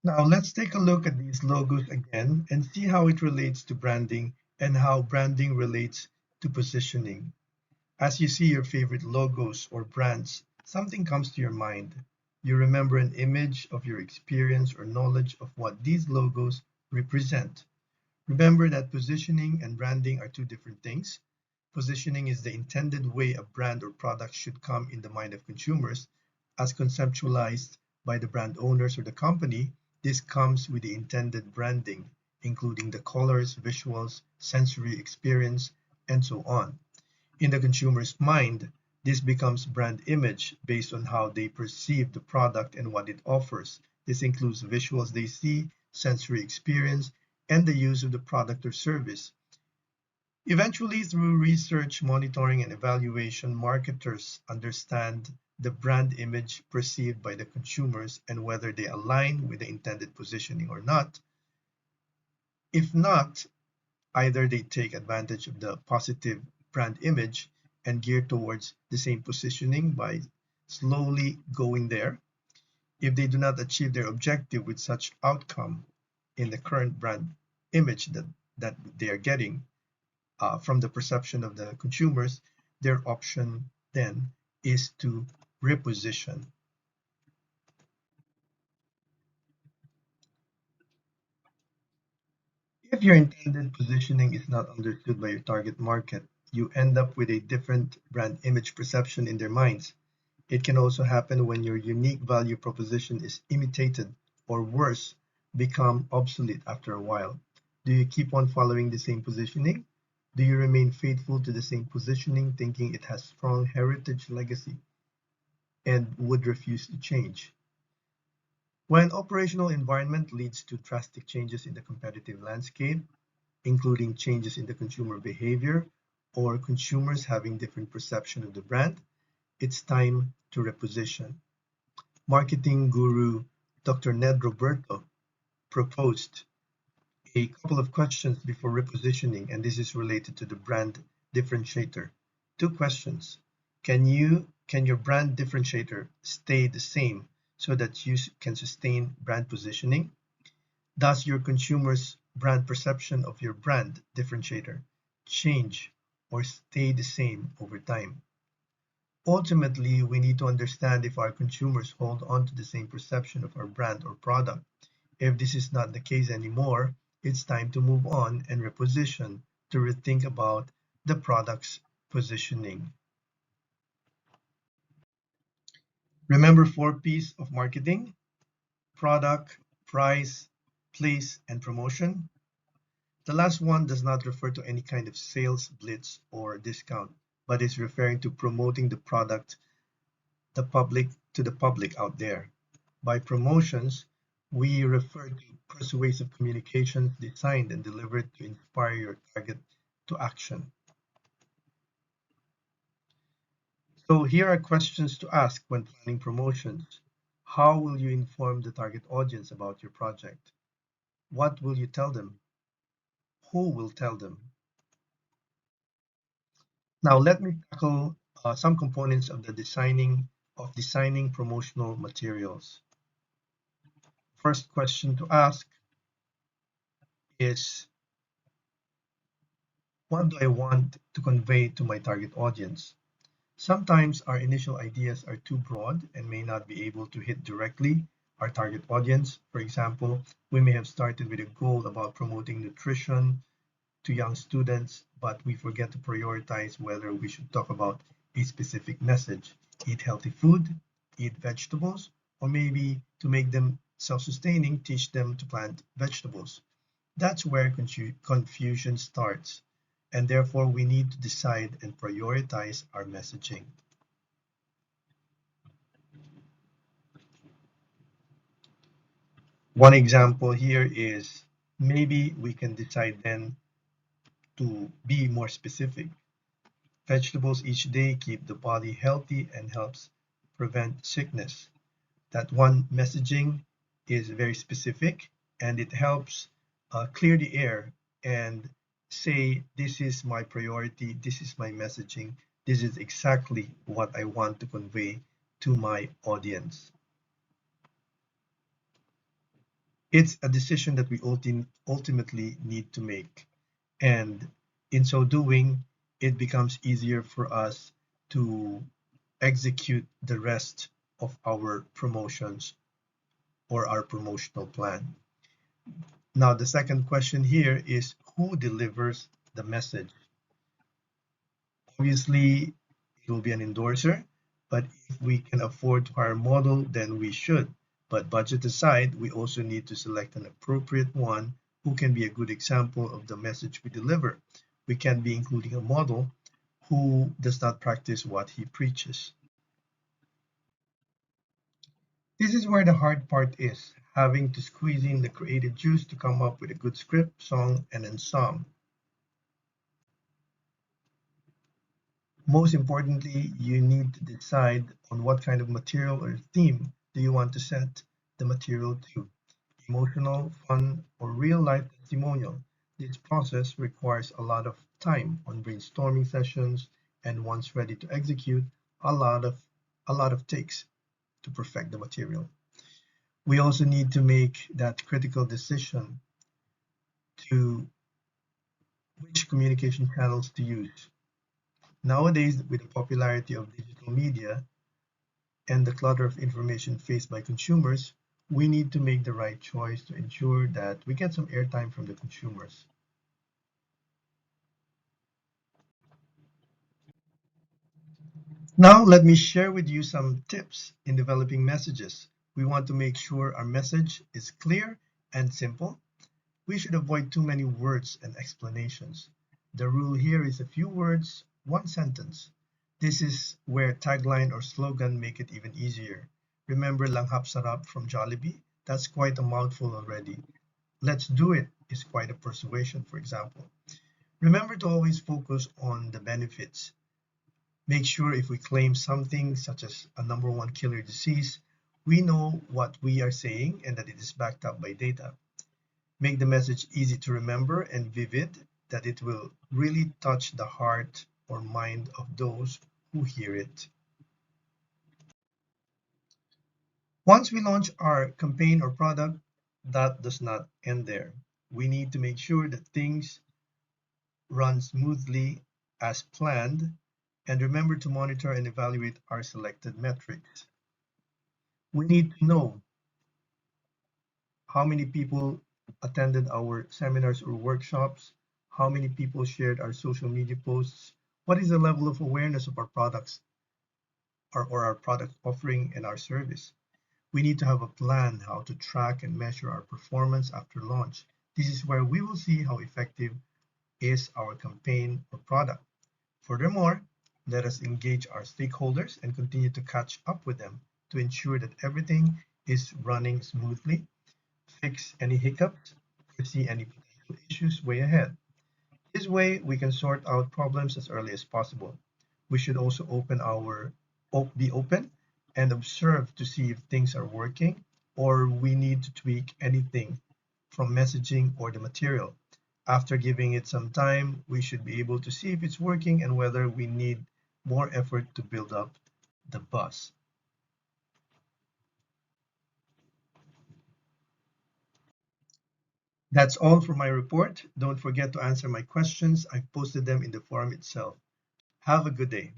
Now let's take a look at these logos again and see how it relates to branding and how branding relates to positioning. As you see your favorite logos or brands, something comes to your mind. You remember an image of your experience or knowledge of what these logos represent. Remember that positioning and branding are two different things. Positioning is the intended way a brand or product should come in the mind of consumers, as conceptualized by the brand owners or the company. This comes with the intended branding, including the colors, visuals, sensory experience, and so on. In the consumer's mind, this becomes brand image based on how they perceive the product and what it offers. This includes visuals they see, sensory experience, and the use of the product or service. Eventually, through research, monitoring, and evaluation, marketers understand the brand image perceived by the consumers and whether they align with the intended positioning or not. If not, either they take advantage of the positive brand image and gear towards the same positioning by slowly going there. If they do not achieve their objective with such outcome in the current brand image that they are getting from the perception of the consumers, their option then is to reposition. If your intended positioning is not understood by your target market, you end up with a different brand image perception in their minds. It can also happen when your unique value proposition is imitated, or worse, become obsolete after a while. Do you keep on following the same positioning? Do you remain faithful to the same positioning, thinking it has strong heritage legacy and would refuse to change? When operational environment leads to drastic changes in the competitive landscape, including changes in the consumer behavior or consumers having different perception of the brand, it's time to reposition. Marketing guru Dr. Ned Roberto proposed a couple of questions before repositioning, and this is related to the brand differentiator. Two questions. Can your brand differentiator stay the same so that you can sustain brand positioning? Does your consumers' brand perception of your brand differentiator change or stay the same over time? Ultimately, we need to understand if our consumers hold on to the same perception of our brand or product. If this is not the case anymore, it's time to move on and reposition to rethink about the product's positioning. Remember 4 P's of marketing: product, price, place, and promotion. The last one does not refer to any kind of sales blitz or discount, but is referring to promoting the product to the public out there. By promotions, we refer to persuasive communications designed and delivered to inspire your target to action. So here are questions to ask when planning promotions. How will you inform the target audience about your project? What will you tell them? Who will tell them? Now let me tackle some components of the designing promotional materials. First question to ask is, what do I want to convey to my target audience? Sometimes our initial ideas are too broad and may not be able to hit directly our target audience. For example, we may have started with a goal about promoting nutrition to young students, but we forget to prioritize whether we should talk about a specific message: eat healthy food, eat vegetables, or maybe to make them self-sustaining, teach them to plant vegetables. That's where confusion starts, and therefore we need to decide and prioritize our messaging. One example here is, maybe we can decide then to be more specific. Vegetables each day keep the body healthy and helps prevent sickness. That one messaging is very specific, and it helps clear the air and say, this is my priority, this is my messaging, this is exactly what I want to convey to my audience. It's a decision that we ultimately need to make. And in so doing, it becomes easier for us to execute the rest of our promotions or our promotional plan. Now, the second question here is who delivers the message? Obviously, it will be an endorser, but if we can afford to hire a model, then we should. But budget aside, we also need to select an appropriate one who can be a good example of the message we deliver. We can't be including a model who does not practice what he preaches. This is where the hard part is, having to squeeze in the creative juice to come up with a good script, song, and ensemble. Most importantly, you need to decide on what kind of material or theme do you want to set the material to. Emotional, fun, or real-life testimonial. This process requires a lot of time on brainstorming sessions and once ready to execute, a lot of a lot of takes to perfect the material. We also need to make that critical decision to which communication channels to use. Nowadays, with the popularity of digital media, and the clutter of information faced by consumers, we need to make the right choice to ensure that we get some airtime from the consumers. Now, let me share with you some tips in developing messages. We want to make sure our message is clear and simple. We should avoid too many words and explanations. The rule here is a few words, one sentence. This is where tagline or slogan make it even easier. Remember Langhap Sarap from Jollibee? That's quite a mouthful already. Let's do it is quite a persuasion, for example. Remember to always focus on the benefits. Make sure if we claim something such as a number one killer disease, we know what we are saying and that it is backed up by data. Make the message easy to remember and vivid, that it will really touch the heart or mind of those who hear it. Once we launch our campaign or product, that does not end there. We need to make sure that things run smoothly as planned, and remember to monitor and evaluate our selected metrics. We need to know how many people attended our seminars or workshops, how many people shared our social media posts, what is the level of awareness of our products or our product offering and our service. We need to have a plan how to track and measure our performance after launch. This is where we will see how effective is our campaign or product. Furthermore, let us engage our stakeholders and continue to catch up with them to ensure that everything is running smoothly, fix any hiccups, foresee any potential issues way ahead. This way, we can sort out problems as early as possible. We should also be open and observe to see if things are working or we need to tweak anything from messaging or the material. After giving it some time, we should be able to see if it's working and whether we need more effort to build up the buzz. That's all for my report. Don't forget to answer my questions. I've posted them in the forum itself. Have a good day.